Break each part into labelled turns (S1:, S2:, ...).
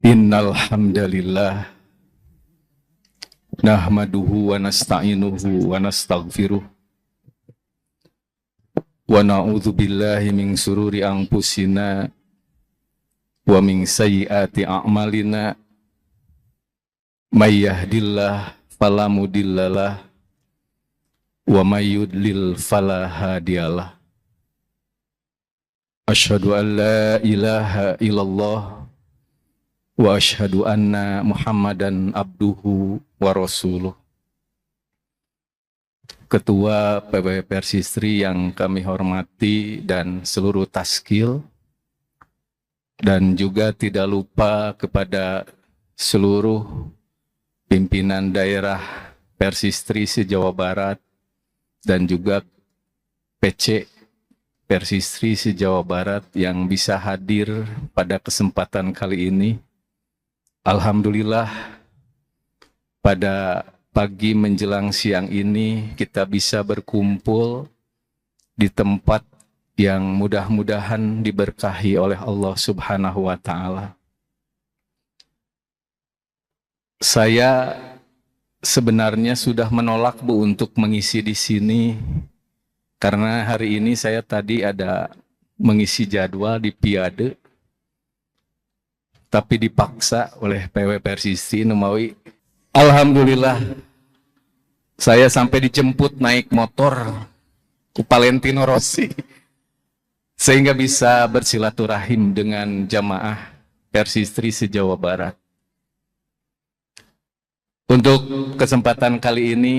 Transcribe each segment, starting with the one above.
S1: Innal hamdalillah nahmaduhu wa nasta'inuhu wa nastaghfiruh wa na'udzu billahi min sururi anfusina wa min sayyiati a'malina may yahdihillahu fala mudhillalah wa may yudlil fala hadiyalah. Asyhadu an la ilaha illallah wa asyhadu anna Muhammadan abduhu wa rasuluh. Ketua PBW Persistri yang kami hormati dan seluruh taskil, dan juga tidak lupa kepada seluruh pimpinan daerah Persistri se-Jawa Barat dan juga PC Persistri se-Jawa Barat yang bisa hadir pada kesempatan kali ini. Alhamdulillah, pada pagi menjelang siang ini kita bisa berkumpul di tempat yang mudah-mudahan diberkahi oleh Allah Subhanahu wa Ta'ala. Saya sebenarnya sudah menolak, Bu, untuk mengisi di sini karena hari ini saya tadi ada mengisi jadwal di Piade, tapi dipaksa oleh PW Persistri Numawi. Alhamdulillah, saya sampai dijemput naik motor ke Valentino Rossi, sehingga bisa bersilaturahim dengan jamaah Persistri se-Jawa Barat. Untuk kesempatan kali ini,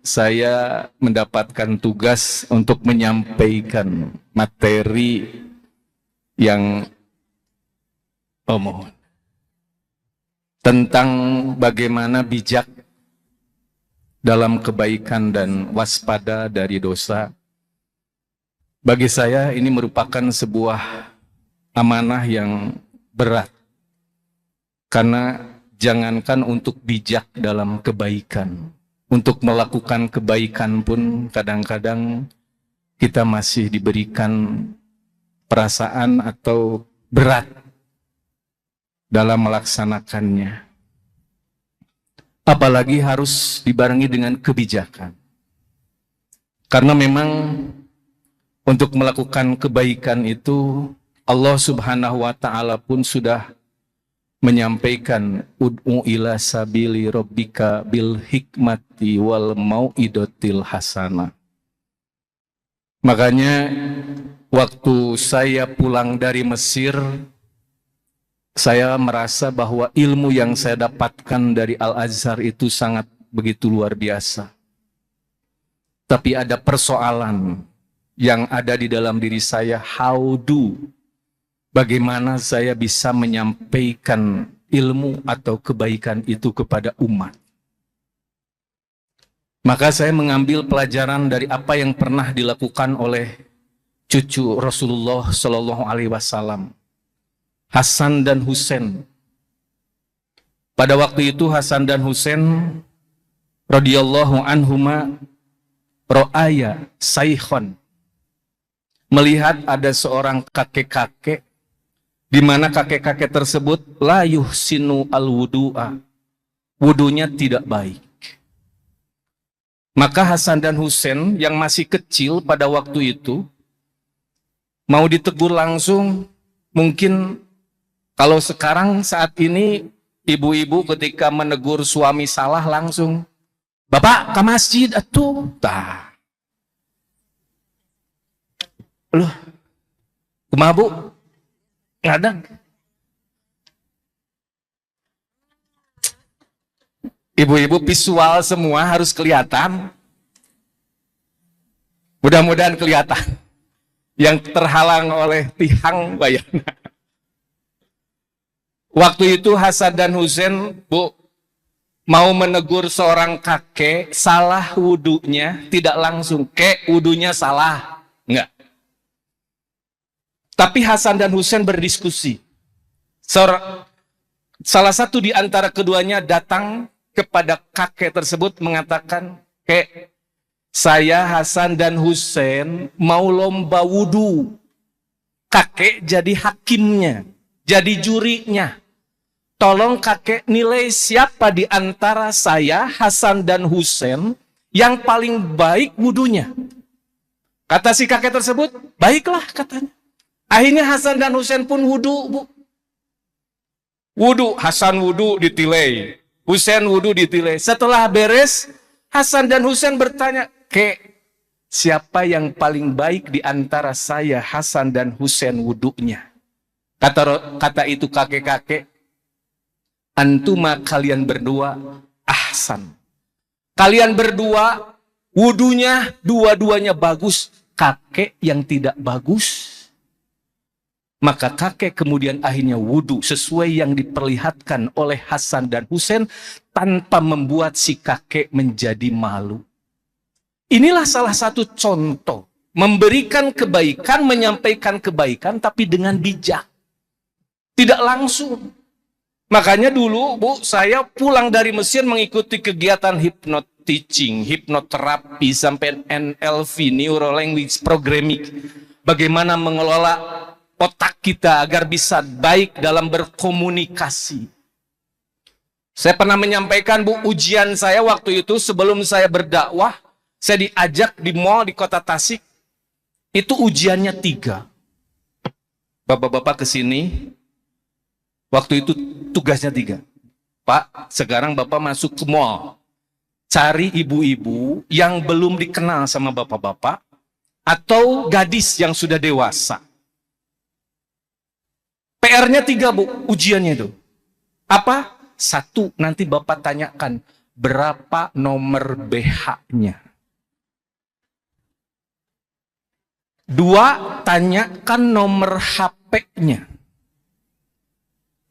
S1: saya mendapatkan tugas untuk menyampaikan materi yang tentang bagaimana bijak dalam kebaikan dan waspada dari dosa. Bagi saya ini merupakan sebuah amanah yang berat, karena jangankan untuk bijak dalam kebaikan, untuk melakukan kebaikan pun kadang-kadang kita masih diberikan perasaan atau berat dalam melaksanakannya. Apalagi harus dibarengi dengan kebijakan. Karena memang untuk melakukan kebaikan itu Allah Subhanahu wa Ta'ala pun sudah menyampaikan ud'u ila sabili rabbika bil hikmati wal mau'idotil hasanah. Makanya waktu saya pulang dari Mesir, saya merasa bahwa ilmu yang saya dapatkan dari Al-Azhar itu sangat begitu luar biasa. Tapi ada persoalan yang ada di dalam diri saya, bagaimana saya bisa menyampaikan ilmu atau kebaikan itu kepada umat. Maka saya mengambil pelajaran dari apa yang pernah dilakukan oleh cucu Rasulullah Shallallahu Alaihi Wasallam, Hasan dan Husain. Pada waktu itu Hasan dan Husain radhiyallahu anhuma ro'aya saykhon, melihat ada seorang kakek-kakek, di mana kakek-kakek tersebut la yuhsinu al-wudu'a, wudunya tidak baik. Maka Hasan dan Husain yang masih kecil pada waktu itu mau ditegur langsung. Mungkin kalau sekarang saat ini ibu-ibu ketika menegur suami salah langsung, "Bapak ke masjid atuh." Tah. Loh, kumaha, Bu? Ngadang. Ibu-ibu visual semua harus kelihatan. Mudah-mudahan kelihatan. Yang terhalang oleh tihang bayana. Waktu itu Hasan dan Husain, Bu, mau menegur seorang kakek, salah wudunya, tidak langsung, "Kek, wudunya salah." Enggak. Tapi Hasan dan Husain berdiskusi. Salah satu di antara keduanya datang kepada kakek tersebut mengatakan, "Kek, saya Hasan dan Husain mau lomba wudu." Kakek jadi hakimnya, jadi jurinya. tolong kakek nilai siapa di antara saya, Hasan dan Husain, yang paling baik wudunya. Kata si kakek tersebut, baiklah katanya. Akhirnya Hasan dan Husain pun wudu, Bu. Wudu, Hasan wudu ditilai, Husain wudu ditilai. Setelah beres, Hasan dan Husain bertanya, Kek, siapa yang paling baik di antara saya, Hasan dan Husain wudunya? Kata itu kakek-kakek, antuma kalian berdua ahsan. Kalian berdua wudunya dua-duanya bagus. Kakek yang tidak bagus. Maka kakek kemudian akhirnya wudu sesuai yang diperlihatkan oleh Hasan dan Husain tanpa membuat si kakek menjadi malu. Inilah salah satu contoh memberikan kebaikan, menyampaikan kebaikan tapi dengan bijak. Tidak langsung. Makanya dulu, Bu, saya pulang dari Mesir mengikuti kegiatan hypnot teaching, hipnoterapi sampai NLP, Neuro Language Programming. Bagaimana mengelola otak kita agar bisa baik dalam berkomunikasi. Saya pernah menyampaikan, Bu, ujian saya waktu itu sebelum saya berdakwah, saya diajak di mall di kota Tasik, itu ujiannya 3. Bapak-bapak ke sini, waktu itu tugasnya 3. Pak, sekarang Bapak masuk ke mall, cari ibu-ibu yang belum dikenal sama bapak-bapak, atau gadis yang sudah dewasa. PR-nya 3, Bu, ujiannya itu. Apa? 1, nanti Bapak tanyakan, berapa nomor BH-nya? 2, tanyakan nomor HP-nya.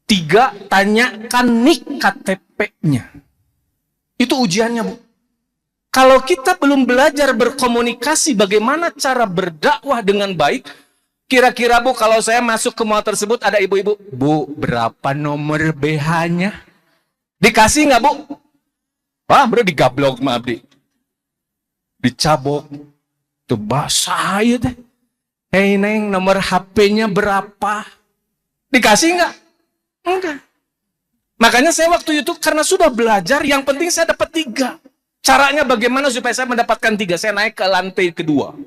S1: 3, tanyakan nik KTP-nya. Itu ujiannya, Bu. Kalau kita belum belajar berkomunikasi bagaimana cara berdakwah dengan baik, kira-kira, Bu, kalau saya masuk ke mall tersebut ada ibu-ibu, Bu, berapa nomor BH-nya? Dikasih nggak, Bu? Wah, bro, digablok sama abdi. Dicabok. Tuh basah ya deh. Hei Neng, nomor HP-nya berapa? Dikasih nggak? Enggak. Makanya saya waktu itu karena sudah belajar, yang penting saya dapat 3. Caranya bagaimana supaya saya mendapatkan 3? Saya naik ke lantai kedua.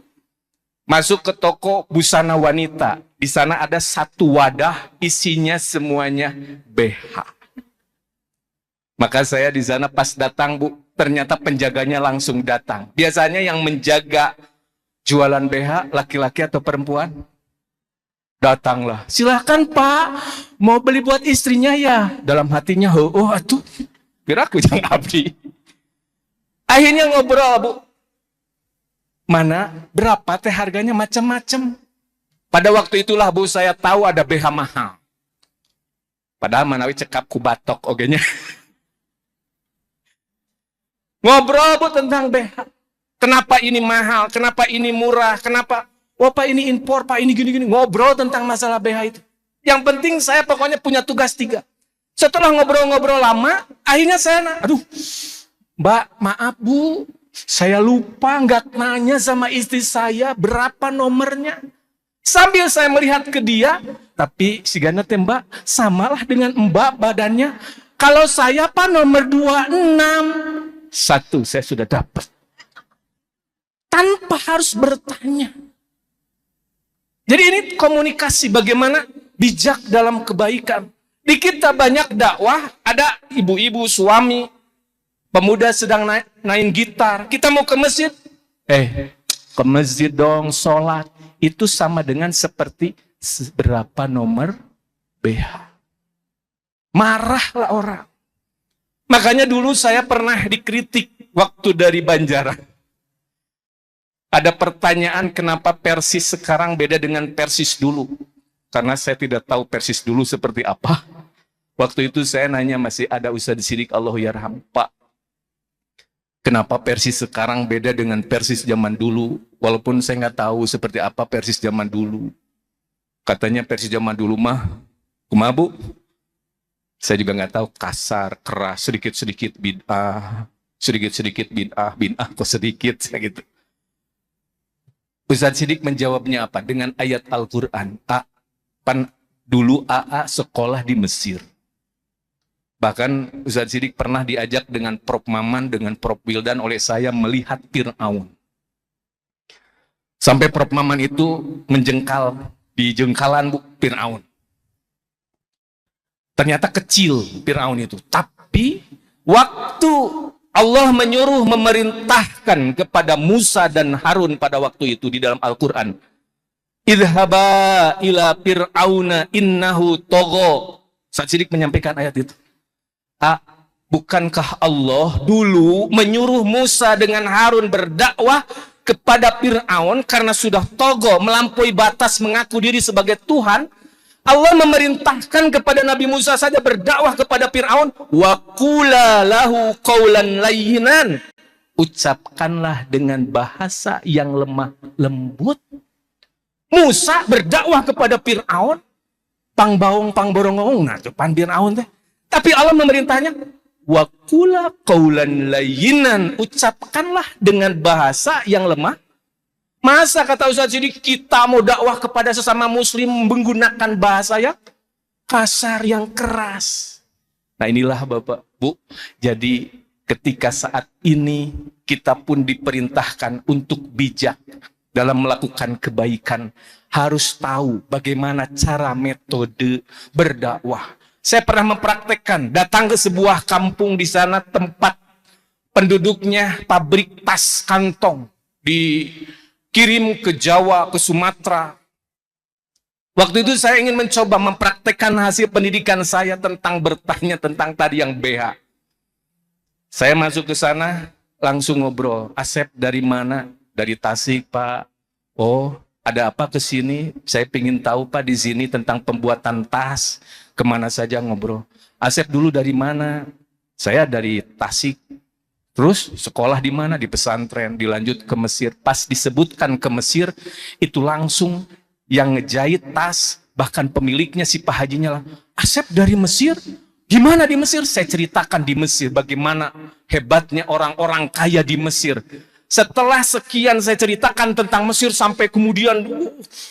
S1: Masuk ke toko busana wanita. Di sana ada 1 wadah, isinya semuanya BH. Maka saya di sana pas datang, Bu, ternyata penjaganya langsung datang. Biasanya yang menjaga jualan BH laki-laki atau perempuan? Datanglah. Silahkan Pak, mau beli buat istrinya ya? Dalam hatinya, oh atuh, kira aku jangan abdi. Akhirnya ngobrol, Bu. Mana berapa teh harganya, macam-macam. Pada waktu itulah, Bu, saya tahu ada BH mahal. Padahal manawi cekap ku batok ogenya. Ngobrol, Bu, tentang BH. Kenapa ini mahal, kenapa ini murah, kenapa, wah Pak ini impor, Pak ini gini-gini. Ngobrol tentang masalah BH itu. Yang penting saya pokoknya punya tugas 3. Setelah ngobrol-ngobrol lama, akhirnya saya, aduh, Mbak, maaf Bu, saya lupa nggak nanya sama istri saya berapa nomornya. Sambil saya melihat ke dia, tapi si Gana Mbak, samalah dengan Mbak badannya. Kalau saya Pak nomor 26. 1 saya sudah dapat. Tanpa harus bertanya. Jadi ini komunikasi bagaimana bijak dalam kebaikan. Di kita banyak dakwah, ada ibu-ibu, suami, pemuda sedang main gitar. Kita mau ke masjid. Ke masjid dong, sholat. Itu sama dengan seperti berapa nomor BH. Marahlah orang. Makanya dulu saya pernah dikritik waktu dari Banjaran. Ada pertanyaan kenapa Persis sekarang beda dengan Persis dulu. Karena saya tidak tahu Persis dulu seperti apa. Waktu itu saya nanya, masih ada Ustadz Sidik, Allahyarham, Pak, kenapa Persis sekarang beda dengan Persis zaman dulu? Walaupun saya nggak tahu seperti apa Persis zaman dulu. Katanya Persis zaman dulu mah, kumaha Bu? Saya juga nggak tahu, kasar, keras, sedikit-sedikit bid'ah, bid'ah kok sedikit, gitu. Ustadz Sidik menjawabnya apa? Dengan ayat Al-Quran. Dulu AA sekolah di Mesir. Bahkan Ustadz Sidik pernah diajak dengan Prof. Maman, dengan Prof. Wildan oleh saya melihat Fir'aun. Sampai Prof. Maman itu menjengkal di jengkalan Fir'aun. Ternyata kecil Fir'aun itu. Tapi waktu Allah menyuruh memerintahkan kepada Musa dan Harun pada waktu itu di dalam Al-Quran. Idhaba ila fir'auna innahu togho. Ustadz Sidik menyampaikan ayat itu. Bukankah Allah dulu menyuruh Musa dengan Harun berdakwah kepada Fir'aun karena sudah togo, melampaui batas, mengaku diri sebagai Tuhan? Allah memerintahkan kepada Nabi Musa saja berdakwah kepada Fir'aun. Wa qula lahu qawlan layyinan. Ucapkanlah dengan bahasa yang lemah lembut. Musa berdakwah kepada Fir'aun. Pangbaong pangborongong. Nah, depan Fir'aun teh. Tapi Allah memerintahnya. Wa qula qawlan layyinan. Ucapkanlah dengan bahasa yang lemah. Masa kata Ustadz Sidik kita mau dakwah kepada sesama muslim menggunakan bahasa yang kasar, yang keras. Nah inilah Bapak, Bu. Jadi ketika saat ini kita pun diperintahkan untuk bijak dalam melakukan kebaikan. Harus tahu bagaimana cara metode berdakwah. Saya pernah mempraktekkan, datang ke sebuah kampung di sana tempat penduduknya pabrik tas kantong. Dikirim ke Jawa, ke Sumatera. Waktu itu saya ingin mencoba mempraktekkan hasil pendidikan saya tentang bertanya tentang tadi yang BH. Saya masuk ke sana, langsung ngobrol. Asep dari mana? Dari Tasik, Pak. Oh, ada apa ke sini? Saya ingin tahu, Pak, di sini tentang pembuatan tas. Kemana saja ngobrol. Asep dulu dari mana? Saya dari Tasik. Terus sekolah di mana? Di pesantren, dilanjut ke Mesir. Pas disebutkan ke Mesir, itu langsung yang ngejahit tas, bahkan pemiliknya si Pak Hajinya lah. Asep dari Mesir? Gimana di Mesir? Saya ceritakan di Mesir, bagaimana hebatnya orang-orang kaya di Mesir. Setelah sekian saya ceritakan tentang Mesir, sampai kemudian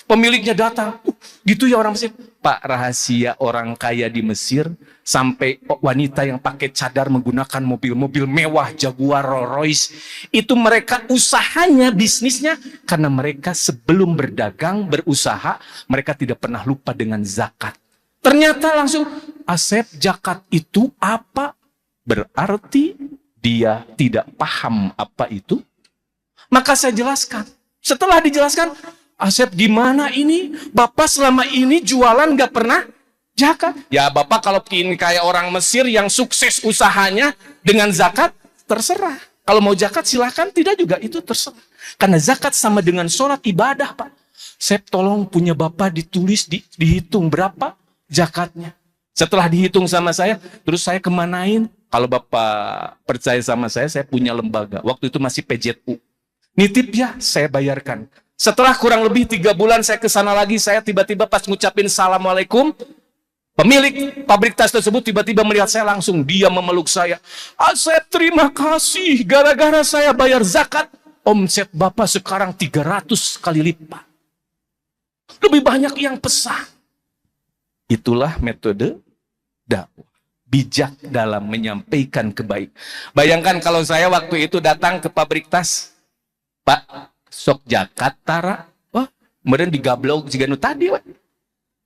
S1: pemiliknya datang. Gitu ya orang Mesir. Pak, rahasia orang kaya di Mesir, sampai wanita yang pakai cadar menggunakan mobil-mobil mewah, Jaguar, Rolls Royce, itu mereka usahanya, bisnisnya, karena mereka sebelum berdagang, berusaha, mereka tidak pernah lupa dengan zakat. Ternyata langsung, Asep, zakat itu apa? Berarti dia tidak paham apa itu. Maka saya jelaskan. Setelah dijelaskan, Asep gimana ini? Bapak selama ini jualan gak pernah zakat. Ya Bapak kalau ingin kayak orang Mesir yang sukses usahanya dengan zakat, terserah. Kalau mau zakat silahkan, tidak juga itu terserah. Karena zakat sama dengan sholat ibadah Pak. Sep tolong punya Bapak ditulis, dihitung berapa zakatnya. Setelah dihitung sama saya, terus saya kemanain? Kalau Bapak percaya sama saya punya lembaga. Waktu itu masih PJU. Nitip ya, saya bayarkan. Setelah kurang lebih 3 bulan saya ke sana lagi, saya tiba-tiba pas ngucapin Assalamualaikum, pemilik pabrik tas tersebut tiba-tiba melihat saya langsung, dia memeluk saya. Asep terima kasih, gara-gara saya bayar zakat, omset Bapak sekarang 300 kali lipat. Lebih banyak yang pesan. Itulah metode dakwah. Bijak dalam menyampaikan kebaikan. Bayangkan kalau saya waktu itu datang ke pabrik tas, Pak, sok zakat tara. Wah, kemudian digablok jika nu tadi, wah.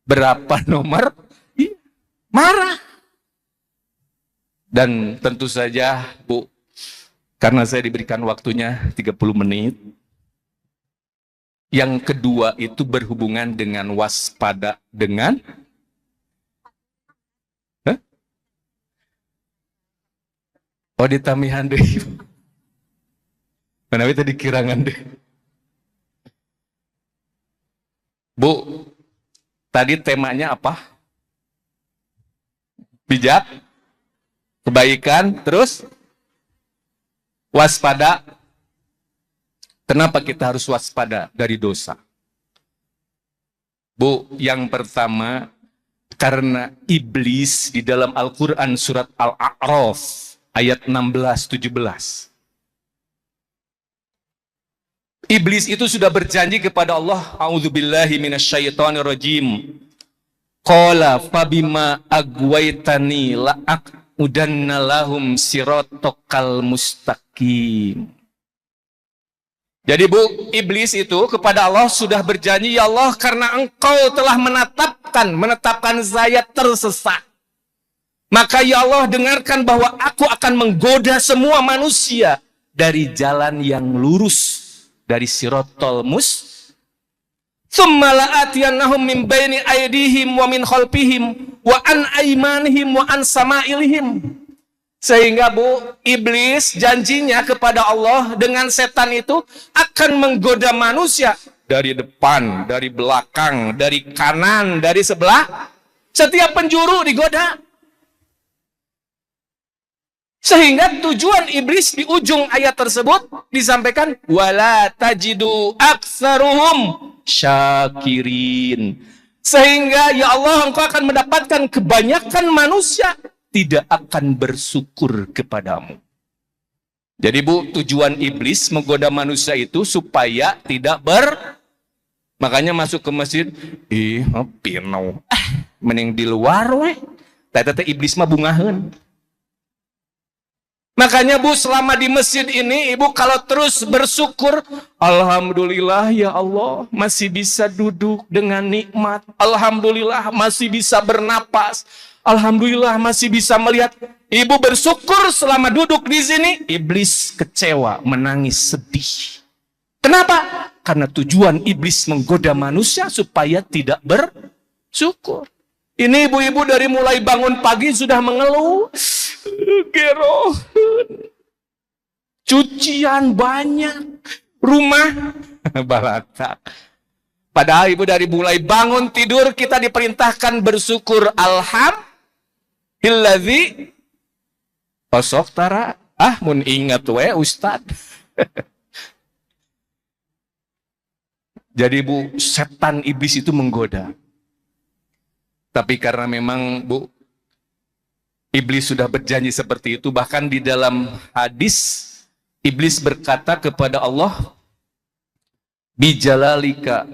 S1: Berapa nomor? Iya, marah. Dan tentu saja, Bu, karena saya diberikan waktunya 30 menit. Yang kedua itu berhubungan dengan waspada dengan Oh, ditamihan deh. Mana tadi kirangan deh. Bu, tadi temanya apa? Bijak, kebaikan, terus waspada. Kenapa kita harus waspada dari dosa? Bu, yang pertama, karena iblis di dalam Al-Quran surat Al-A'raf ayat 16-17. Iblis itu sudah berjanji kepada Allah, a'udzubillahi minasyaitonirrajim. Qala fabima agwaitani udanna lahum siratal mustaqim. Jadi Bu, iblis itu kepada Allah sudah berjanji, ya Allah, karena engkau telah menetapkan saya tersesat, maka ya Allah dengarkan bahwa aku akan menggoda semua manusia dari jalan yang lurus, dari siratal mustaqim. Tsumma la'atiyannahum min baini aydihim wa min khalfihim wa an aymanihim wa an sama'ilihim. Sehingga Bu, iblis janjinya kepada Allah dengan setan itu akan menggoda manusia dari depan, dari belakang, dari kanan, dari sebelah. Setiap penjuru digoda. Sehingga tujuan iblis di ujung ayat tersebut disampaikan, wala tajidu aktsaruhum syakirin. Sehingga ya Allah, engkau akan mendapatkan kebanyakan manusia tidak akan bersyukur kepadamu. Jadi Bu, tujuan iblis menggoda manusia itu supaya tidak makanya masuk ke masjid, pinau, mending di luar weh. Tete iblis mah bungaheun. Makanya Bu, selama di masjid ini Ibu kalau terus bersyukur, alhamdulillah ya Allah masih bisa duduk dengan nikmat, alhamdulillah masih bisa bernapas, alhamdulillah masih bisa melihat. Ibu bersyukur selama duduk di sini, iblis kecewa, menangis, sedih. Kenapa? Karena tujuan iblis menggoda manusia supaya tidak bersyukur. Ini ibu-ibu dari mulai bangun pagi sudah mengeluh, gero, cucian banyak, rumah balatak. Padahal ibu dari mulai bangun tidur kita diperintahkan bersyukur, alhamdulillah. Osok tara, mun ingat we Ustad. Jadi Bu, setan iblis itu menggoda. Tapi karena memang Bu, iblis sudah berjanji seperti itu, bahkan di dalam hadis iblis berkata kepada Allah, bijalalika,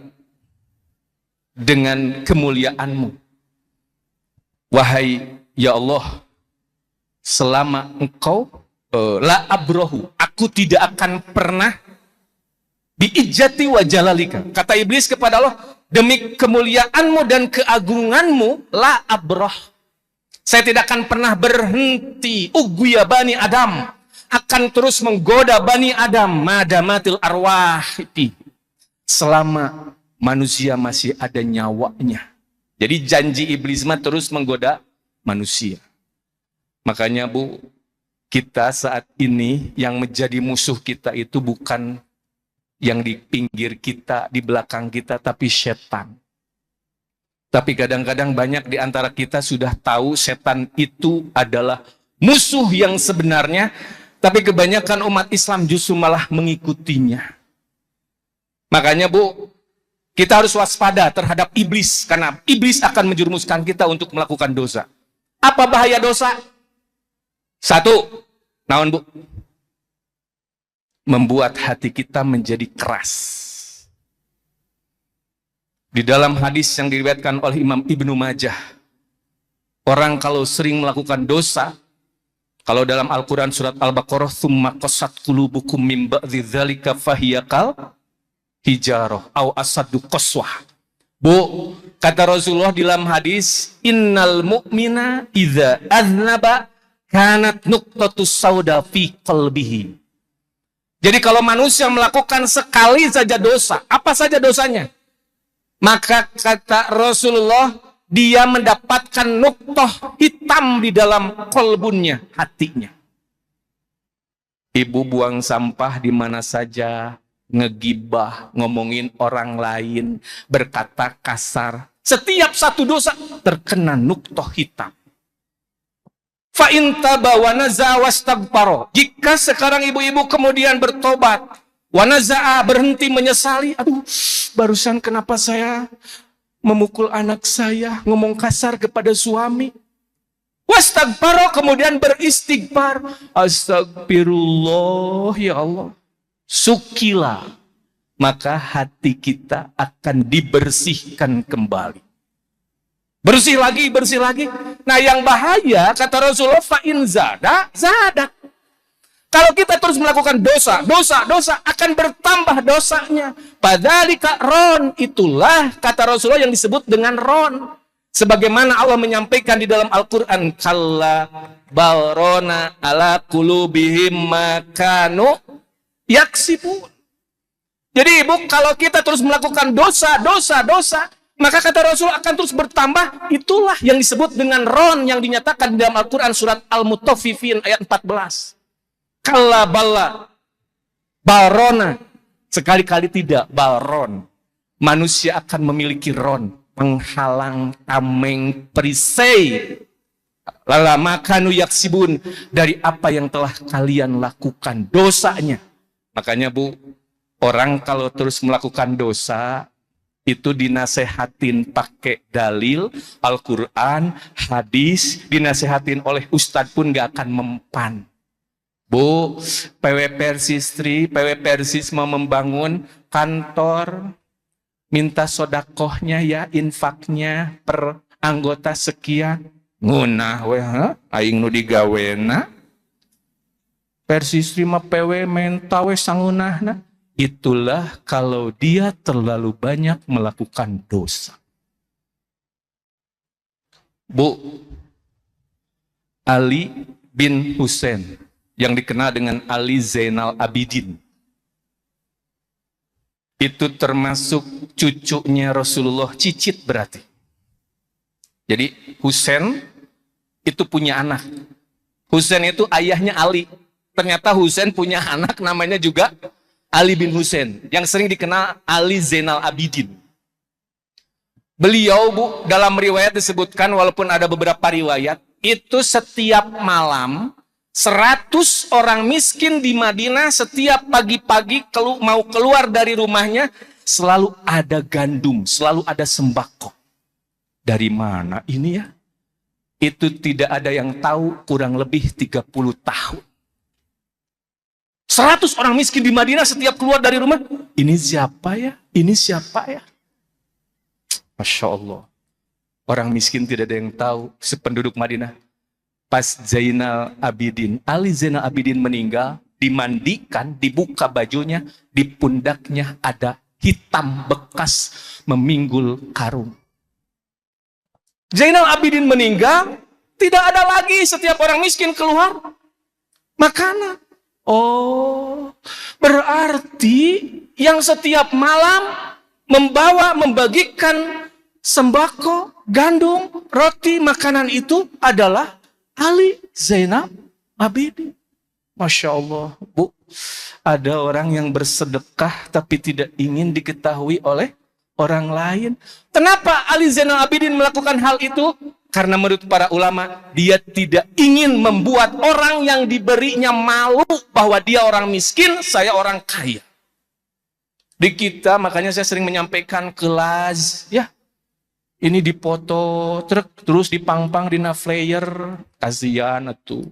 S1: dengan kemuliaanmu, wahai ya Allah, selama engkau la abrohu, aku tidak akan pernah biijati wa jalalika. Kata iblis kepada Allah, demi kemuliaanmu dan keagunganmu, la abroh, saya tidak akan pernah berhenti, uguya bani Adam, akan terus menggoda bani Adam, madamatil arwah, selama manusia masih ada nyawanya. Jadi janji iblis mah terus menggoda manusia. Makanya Bu, kita saat ini yang menjadi musuh kita itu bukan yang di pinggir kita, di belakang kita, tapi setan. Tapi kadang-kadang banyak di antara kita sudah tahu setan itu adalah musuh yang sebenarnya, tapi kebanyakan umat Islam justru malah mengikutinya. Makanya Bu, kita harus waspada terhadap iblis, karena iblis akan menjerumuskan kita untuk melakukan dosa. Apa bahaya dosa? Satu, naon Bu? Membuat hati kita menjadi keras. Di dalam hadis yang diriwayatkan oleh Imam Ibnu Majah, orang kalau sering melakukan dosa, kalau dalam Al-Quran surat Al-Baqarah, "Tsumma qasat qulubukum min ba'dzi dzalika fahiyakal hijarah aw asaddu qaswah." Bu, kata Rasulullah di dalam hadis, "Innal mu'mina idza aznaba kanat nuqtatus sauda fi qalbihi." Jadi kalau manusia melakukan sekali saja dosa, apa saja dosanya, maka kata Rasulullah, dia mendapatkan nuqtah hitam di dalam kolbunnya, hatinya. Ibu buang sampah di mana saja, ngegibah, ngomongin orang lain, berkata kasar, setiap satu dosa terkena nuqtah hitam. Fa'in taba wa naza'a wastaghfara. Jika sekarang ibu-ibu kemudian bertobat, wa naza'a, berhenti menyesali, aduh, barusan kenapa saya memukul anak saya, ngomong kasar kepada suami. Wastaghfara, kemudian beristighfar, astagfirullah ya Allah. Sukila, maka hati kita akan dibersihkan kembali. Bersih lagi, Nah yang bahaya, kata Rasulullah, fa'in zadat. Kalau kita terus melakukan dosa akan bertambah dosanya. Padzalika ron, itulah kata Rasulullah yang disebut dengan ron. Sebagaimana Allah menyampaikan di dalam Al-Quran, kalla balrona ala qulubihim makanu yaksibun. Jadi ibu, kalau kita terus melakukan dosa, maka kata Rasul akan terus bertambah. Itulah yang disebut dengan ron yang dinyatakan di dalam Al-Quran surat Al-Mutaffifin ayat 14. Kalla balla balrona, sekali-kali tidak balron. Manusia akan memiliki ron, menghalang, tameng, perisai. Lala makanu yaksibun, dari apa yang telah kalian lakukan dosanya. Makanya Bu, orang kalau terus melakukan dosa, itu dinasehatin pakai dalil, Al-Quran, hadis, dinasehatin oleh ustadz pun gak akan mempan. Bu, PW Persistri, PW Persis mau membangun kantor, minta sodakohnya ya, infaknya per anggota sekian. Ngunah weh, aing nu digawena. Persistri mah PW menta weh sangunahna. Itulah kalau dia terlalu banyak melakukan dosa. Bu, Ali bin Husain yang dikenal dengan Ali Zainal Abidin, itu termasuk cucunya Rasulullah, cicit berarti. Jadi Husain itu punya anak. Husain itu ayahnya Ali. Ternyata Husain punya anak namanya juga Ali bin Husain, yang sering dikenal Ali Zainal Abidin. Beliau Bu, dalam riwayat disebutkan, walaupun ada beberapa riwayat, itu setiap malam 100 orang miskin di Madinah setiap pagi-pagi mau keluar dari rumahnya, selalu ada gandum, selalu ada sembako. Dari mana ini ya? Itu tidak ada yang tahu, kurang lebih 30 tahun. 100 orang miskin di Madinah setiap keluar dari rumah. Ini siapa ya? Ini siapa ya? Masya Allah. Orang miskin tidak ada yang tahu, sependuduk Madinah. Pas Zainal Abidin, Ali Zainal Abidin meninggal, dimandikan, dibuka bajunya, di pundaknya ada hitam bekas meminggul karung. Zainal Abidin meninggal, tidak ada lagi setiap orang miskin keluar makanan. Oh, berarti yang setiap malam membagikan sembako, gandum, roti, makanan itu adalah Ali Zainal Abidin. Masya Allah, Bu. Ada orang yang bersedekah tapi tidak ingin diketahui oleh orang lain. Kenapa Ali Zainal Abidin melakukan hal itu? Karena menurut para ulama, dia tidak ingin membuat orang yang diberinya malu bahwa dia orang miskin, saya orang kaya. Di kita, makanya saya sering menyampaikan kelas, ya, ini dipoto, terus dipang-pang di flyer, kasihan itu.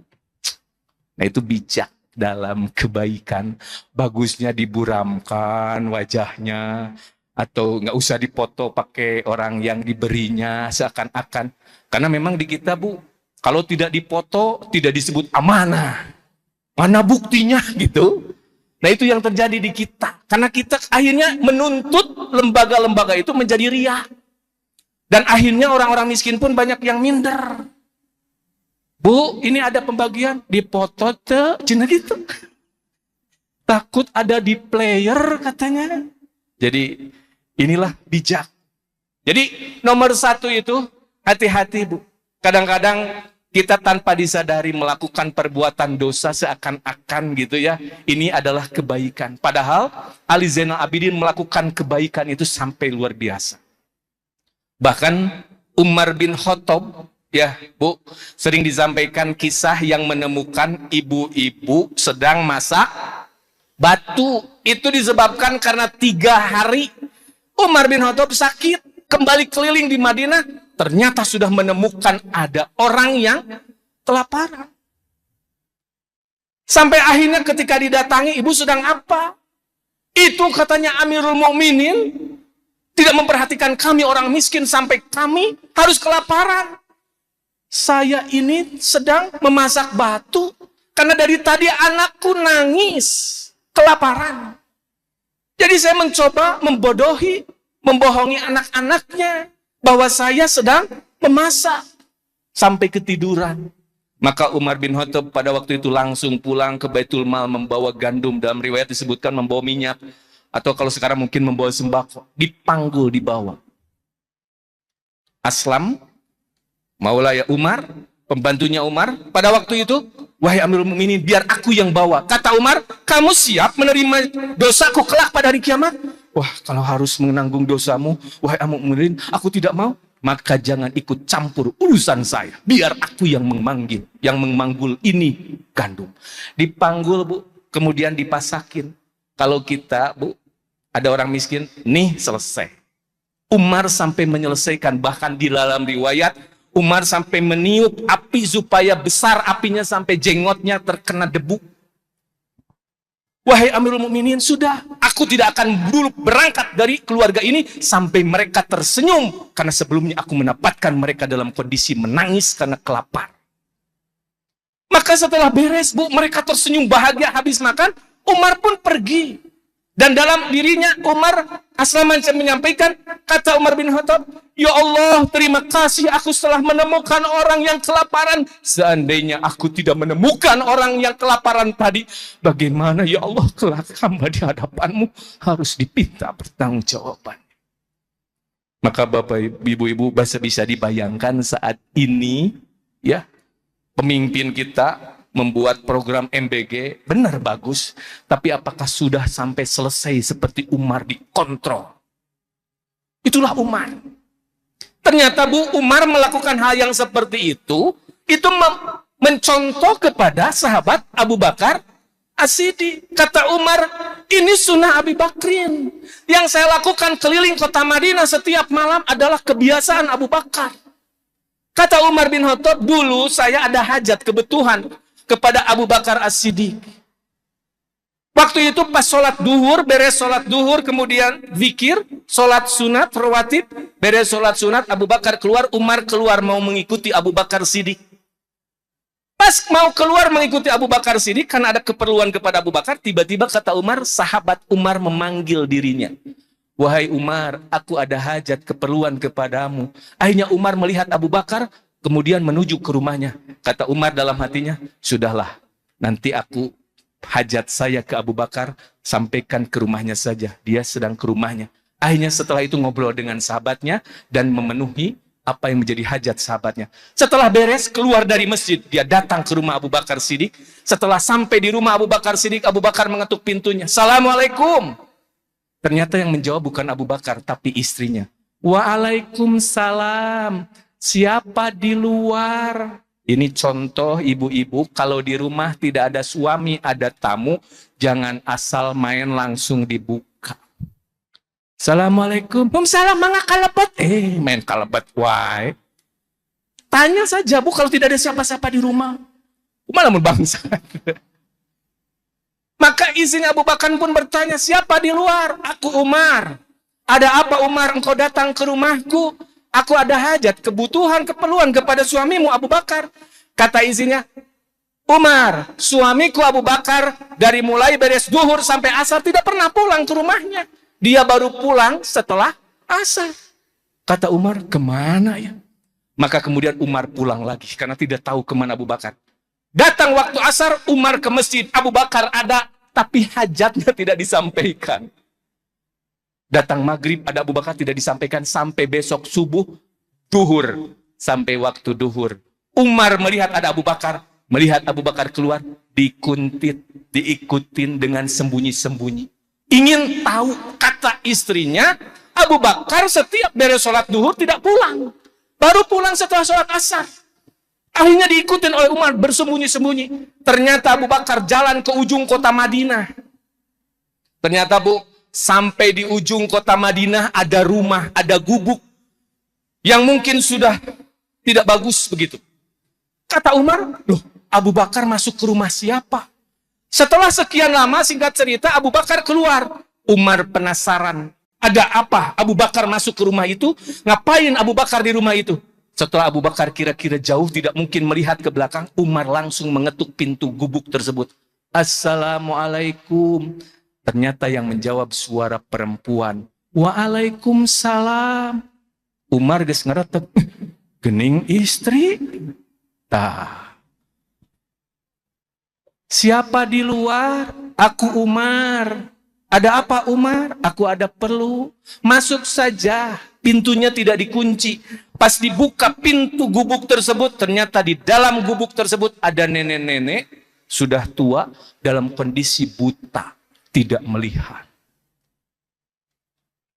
S1: Nah itu bijak dalam kebaikan. Bagusnya diburamkan wajahnya, atau nggak usah dipoto pakai orang yang diberinya seakan-akan. Karena memang di kita Bu, kalau tidak dipoto tidak disebut amanah. Mana buktinya gitu. Nah itu yang terjadi di kita. Karena kita akhirnya menuntut lembaga-lembaga itu menjadi riya. Dan akhirnya orang-orang miskin pun banyak yang minder. Bu, ini ada pembagian, dipoto cina gitu. Takut ada di player katanya. Jadi inilah bijak. Jadi nomor 1 itu hati-hati Bu. Kadang-kadang kita tanpa disadari melakukan perbuatan dosa seakan-akan gitu ya. Ini adalah kebaikan. Padahal Ali Zainal Abidin melakukan kebaikan itu sampai luar biasa. Bahkan Umar bin Khattab, ya Bu, sering disampaikan kisah yang menemukan ibu-ibu sedang masak batu. Itu disebabkan karena 3 hari Umar bin Khattab sakit, kembali keliling di Madinah, ternyata sudah menemukan ada orang yang kelaparan. Sampai akhirnya ketika didatangi, ibu sedang apa? Itu katanya Amirul Mukminin tidak memperhatikan kami orang miskin sampai kami harus kelaparan. Saya ini sedang memasak batu karena dari tadi anakku nangis kelaparan. Jadi saya mencoba membohongi anak-anaknya bahwa saya sedang memasak sampai ketiduran. Maka Umar bin Khattab pada waktu itu langsung pulang ke Baitul Mal membawa gandum. Dalam riwayat disebutkan membawa minyak. Atau kalau sekarang mungkin membawa sembako. Dipanggul dibawa. Aslam, Maulaya Umar, pembantunya Umar. Pada waktu itu, wahai Amirul Mukminin, biar aku yang bawa. Kata Umar, kamu siap menerima dosaku kelak pada hari kiamat? Wah, kalau harus menanggung dosamu, wahai Amirul Mukminin, aku tidak mau. Maka jangan ikut campur urusan saya. Biar aku yang memanggul ini gandum. Dipanggul, Bu, kemudian dipasakin. Kalau kita, Bu, ada orang miskin, nih selesai. Umar sampai menyelesaikan, bahkan di dalam riwayat, Umar sampai meniup api supaya besar apinya sampai jenggotnya terkena debu. Wahai Amirul Mukminin, sudah, aku tidak akan dulu berangkat dari keluarga ini sampai mereka tersenyum. Karena sebelumnya aku mendapatkan mereka dalam kondisi menangis karena kelapar. Maka setelah beres, Bu, mereka tersenyum bahagia habis makan, Umar pun pergi. Dan dalam dirinya Umar Aslaman menyampaikan, kata Umar bin Khattab, ya Allah, terima kasih aku telah menemukan orang yang kelaparan. Seandainya aku tidak menemukan orang yang kelaparan tadi, bagaimana ya Allah kelak hamba di hadapanmu harus dipinta pertanggungjawaban. Maka Bapak Ibu bisa dibayangkan saat ini ya, pemimpin kita membuat program MBG, benar bagus, tapi apakah sudah sampai selesai seperti Umar dikontrol? Itulah Umar. Ternyata Bu, Umar melakukan hal yang seperti itu mencontoh kepada sahabat Abu Bakar As-Siddiq. Kata Umar, ini sunnah Abu Bakrin. Yang saya lakukan keliling kota Madinah setiap malam adalah kebiasaan Abu Bakar. Kata Umar bin Khattab, dulu saya ada hajat kebutuhan kepada Abu Bakar As-Siddiq. Waktu itu pas sholat duhur, beres sholat duhur, kemudian zikir, sholat sunat, rawatib, beres sholat sunat, Abu Bakar keluar, Umar keluar mau mengikuti Abu Bakar Siddiq. Pas mau keluar mengikuti Abu Bakar Siddiq, karena ada keperluan kepada Abu Bakar, tiba-tiba kata Umar, sahabat Umar memanggil dirinya. Wahai Umar, aku ada hajat keperluan kepadamu. Akhirnya Umar melihat Abu Bakar, kemudian menuju ke rumahnya. Kata Umar dalam hatinya, sudahlah, nanti aku hajat saya ke Abu Bakar, sampaikan ke rumahnya saja. Dia sedang ke rumahnya. Akhirnya setelah itu ngobrol dengan sahabatnya dan memenuhi apa yang menjadi hajat sahabatnya. Setelah beres, keluar dari masjid, dia datang ke rumah Abu Bakar Siddiq. Setelah sampai di rumah Abu Bakar Siddiq, Abu Bakar mengetuk pintunya. Assalamualaikum. Ternyata yang menjawab bukan Abu Bakar, tapi istrinya. Waalaikumsalam. Siapa di luar? Ini contoh ibu-ibu, kalau di rumah tidak ada suami, ada tamu, jangan asal main langsung dibuka. Assalamualaikum. Waalaikumsalam, mangga kalebet. Main kalebet, wae. Tanya saja, Bu, kalau tidak ada siapa-siapa di rumah. Malah membangsa. Maka istrinya Abu Bakar pun bertanya, siapa di luar? Aku Umar. Ada apa Umar, engkau datang ke rumahku? Aku ada hajat, kebutuhan, keperluan kepada suamimu Abu Bakar. Kata istrinya, Umar, suamiku Abu Bakar dari mulai beres duhur sampai asar tidak pernah pulang ke rumahnya. Dia baru pulang setelah asar. Kata Umar, kemana ya? Maka kemudian Umar pulang lagi karena tidak tahu kemana Abu Bakar. Datang waktu asar, Umar ke masjid. Abu Bakar ada, tapi hajatnya tidak disampaikan. Datang maghrib, ada Abu Bakar tidak disampaikan sampai besok subuh, duhur. Sampai waktu duhur. Umar melihat ada Abu Bakar, melihat Abu Bakar keluar, dikuntit, diikutin dengan sembunyi-sembunyi. Ingin tahu, kata istrinya, Abu Bakar setiap beres sholat duhur tidak pulang. Baru pulang setelah sholat asar. Akhirnya diikutin oleh Umar bersembunyi-sembunyi. Ternyata Abu Bakar jalan ke ujung kota Madinah. Ternyata Bu, sampai di ujung kota Madinah ada rumah, ada gubuk yang mungkin sudah tidak bagus begitu. Kata Umar, loh, Abu Bakar masuk ke rumah siapa? Setelah sekian lama, singkat cerita, Abu Bakar keluar. Umar penasaran, ada apa? Abu Bakar masuk ke rumah itu, ngapain Abu Bakar di rumah itu? Setelah Abu Bakar kira-kira jauh tidak mungkin melihat ke belakang, Umar langsung mengetuk pintu gubuk tersebut. Assalamualaikum. Ternyata yang menjawab suara perempuan. Waalaikumsalam. Umar geus ngaretep, gening istri. Tah. Siapa di luar? Aku Umar. Ada apa Umar? Aku ada perlu. Masuk saja. Pintunya tidak dikunci. Pas dibuka pintu gubuk tersebut, ternyata di dalam gubuk tersebut ada nenek-nenek sudah tua dalam kondisi buta, tidak melihat.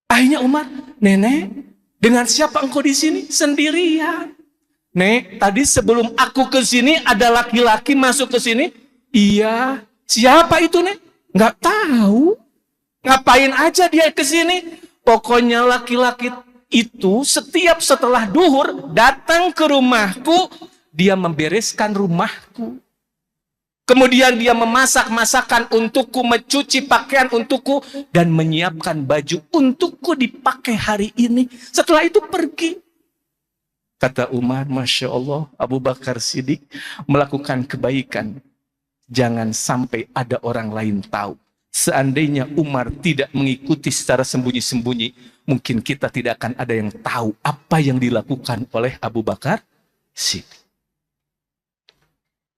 S1: Akhirnya Umar, nenek, dengan siapa engkau di sini? Sendirian. Nek, tadi sebelum aku ke sini ada laki-laki masuk ke sini. Iya. Siapa itu, Nek? Nggak tahu. Ngapain aja dia ke sini? Pokoknya laki-laki itu setiap setelah duhur datang ke rumahku, dia membereskan rumahku. Kemudian dia memasak masakan untukku, mencuci pakaian untukku, dan menyiapkan baju untukku dipakai hari ini. Setelah itu pergi. Kata Umar, Masya Allah, Abu Bakar Siddiq melakukan kebaikan. Jangan sampai ada orang lain tahu. Seandainya Umar tidak mengikuti secara sembunyi-sembunyi, mungkin kita tidak akan ada yang tahu apa yang dilakukan oleh Abu Bakar Siddiq.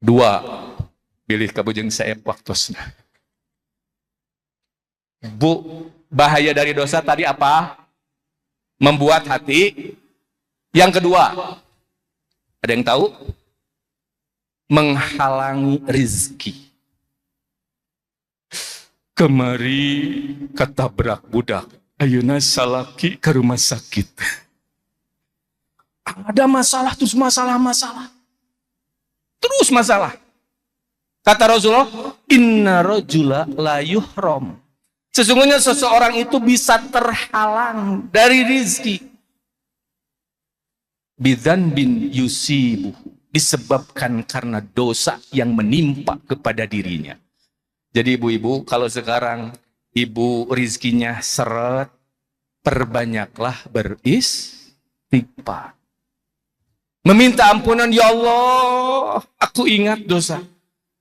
S1: 2. Pilih kabujeng saya waktosna. Bu, bahaya dari dosa tadi apa? Membuat hati. Yang kedua, ada yang tahu? Menghalangi rizki. Kemari katabrak budak, ayeuna salaki ke rumah sakit. Ada masalah, terus masalah. Terus masalah. Kata Rasulullah, inna rajula la yuhram. Sesungguhnya seseorang itu bisa terhalang dari rizki. Bidzan bin yusibuhu. Disebabkan karena dosa yang menimpa kepada dirinya. Jadi ibu-ibu, kalau sekarang ibu rizkinya seret, perbanyaklah beristighfar. Meminta ampunan, ya Allah, aku ingat dosa.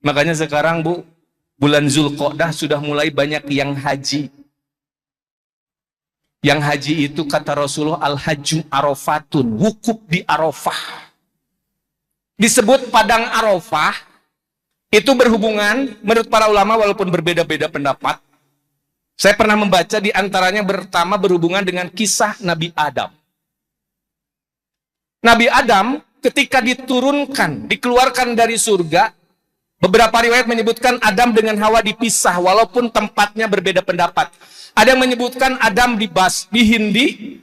S1: Makanya sekarang Bu, bulan Zulqa'dah sudah mulai banyak yang haji. Yang haji itu kata Rasulullah, al-hajju arafatun, wukuf di Arafah. Disebut padang Arafah. Itu berhubungan, menurut para ulama walaupun berbeda-beda pendapat, saya pernah membaca di antaranya pertama berhubungan dengan kisah Nabi Adam. Nabi Adam ketika diturunkan, dikeluarkan dari surga, beberapa riwayat menyebutkan Adam dengan Hawa dipisah walaupun tempatnya berbeda pendapat. Ada yang menyebutkan Adam di Hindi,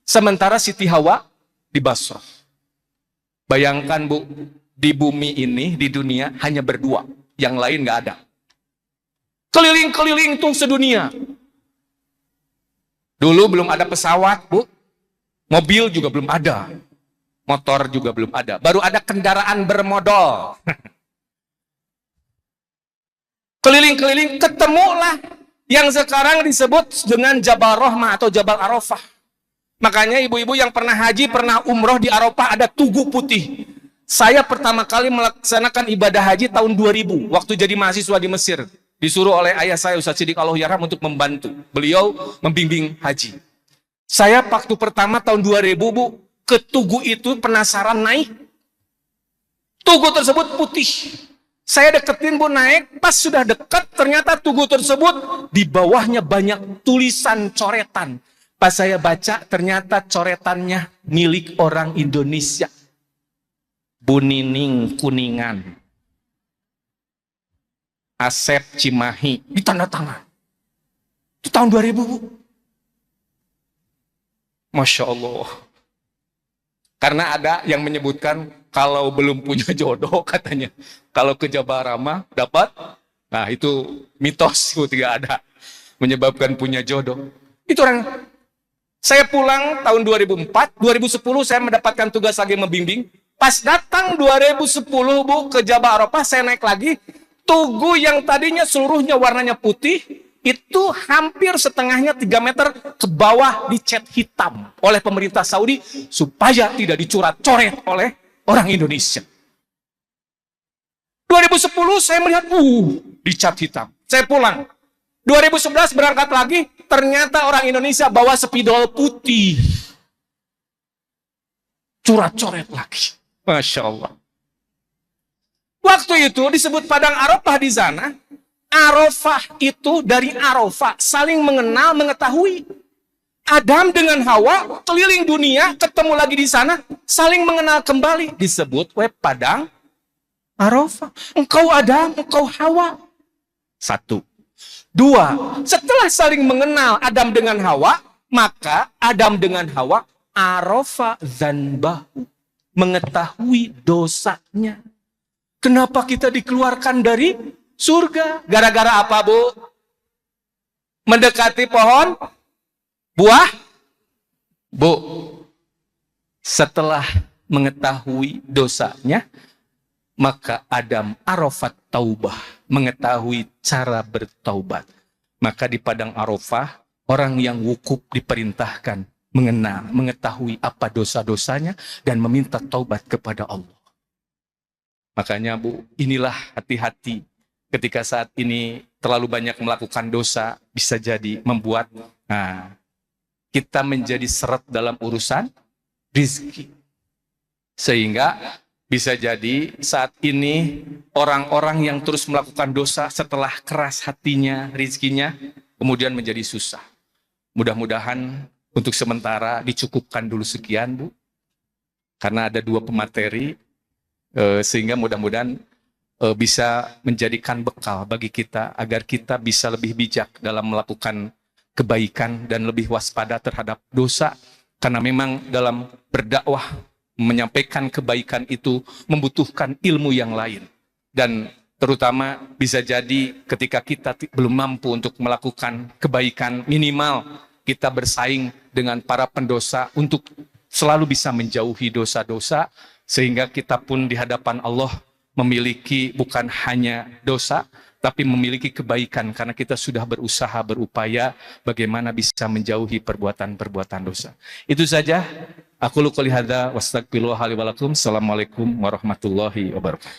S1: sementara Siti Hawa di Basrah. Bayangkan Bu, di bumi ini, di dunia, hanya berdua. Yang lain nggak ada. Keliling-keliling tuh sedunia. Dulu belum ada pesawat, Bu. Mobil juga belum ada. Motor juga belum ada. Baru ada kendaraan bermodal. Keliling-keliling, ketemulah yang sekarang disebut dengan Jabal Rahmah atau Jabal Arafah. Makanya ibu-ibu yang pernah haji, pernah umroh di Arafah, ada tugu putih. Saya pertama kali melaksanakan ibadah haji tahun 2000, waktu jadi mahasiswa di Mesir. Disuruh oleh ayah saya, Ustaz Siddiq Allahyarham, untuk membantu. Beliau membimbing haji. Saya waktu pertama tahun 2000, Bu, ke tugu itu penasaran naik. Tugu tersebut putih. Saya deketin, Bu, naik. Pas sudah dekat, ternyata tugu tersebut di bawahnya banyak tulisan coretan. Pas saya baca, ternyata coretannya milik orang Indonesia. Bu Nining Kuningan, Asep Cimahi, ditanda tangan. Itu tahun 2000, Bu. Masya Allah. Karena ada yang menyebutkan kalau belum punya jodoh, katanya, kalau ke Jabarama dapat, nah itu mitos, Bu, tidak ada menyebabkan punya jodoh. Itu orang. Saya pulang tahun 2004, 2010 saya mendapatkan tugas lagi membimbing. Pas datang 2010, Bu, ke Jabal Arafah, saya naik lagi. Tugu yang tadinya seluruhnya warnanya putih, itu hampir setengahnya 3 meter ke bawah dicat hitam oleh pemerintah Saudi supaya tidak dicoret oleh orang Indonesia. 2010 saya melihat, dicat hitam. Saya pulang. 2011 berangkat lagi, ternyata orang Indonesia bawa spidol putih. Coret lagi. Masya Allah. Waktu itu disebut Padang Arafah di sana. Arafah itu dari Arafah, saling mengenal, mengetahui. Adam dengan Hawa keliling dunia, ketemu lagi di sana, saling mengenal kembali. Disebut Padang Arafah. Engkau Adam, engkau Hawa. 1. 2. Setelah saling mengenal Adam dengan Hawa, maka Adam dengan Hawa Arafah dzanbahu, mengetahui dosanya. Kenapa kita dikeluarkan dari surga? Gara-gara apa, Bu? Mendekati pohon buah? Bu, setelah mengetahui dosanya, maka Adam Arafat taubah, mengetahui cara bertaubat. Maka di Padang Arafah, orang yang wukuf diperintahkan mengenal, mengetahui apa dosa-dosanya, dan meminta taubat kepada Allah. Makanya Bu, inilah hati-hati ketika saat ini terlalu banyak melakukan dosa, bisa jadi membuat kita menjadi seret dalam urusan rizki. Sehingga bisa jadi saat ini orang-orang yang terus melakukan dosa setelah keras hatinya, rizkinya, kemudian menjadi susah. Mudah-mudahan untuk sementara dicukupkan dulu sekian, Bu. Karena ada 2 pemateri, sehingga mudah-mudahan bisa menjadikan bekal bagi kita agar kita bisa lebih bijak dalam melakukan kebaikan dan lebih waspada terhadap dosa. Karena memang dalam berdakwah, menyampaikan kebaikan itu membutuhkan ilmu yang lain. Dan terutama bisa jadi ketika kita belum mampu untuk melakukan kebaikan, minimal kita bersaing dengan para pendosa untuk selalu bisa menjauhi dosa-dosa, sehingga kita pun di hadapan Allah memiliki bukan hanya dosa, tapi memiliki kebaikan karena kita sudah berusaha, berupaya bagaimana bisa menjauhi perbuatan-perbuatan dosa. Itu saja. Aku qouli hadza wa astaghfirullah li wa lakum. Assalamualaikum warahmatullahi wabarakatuh.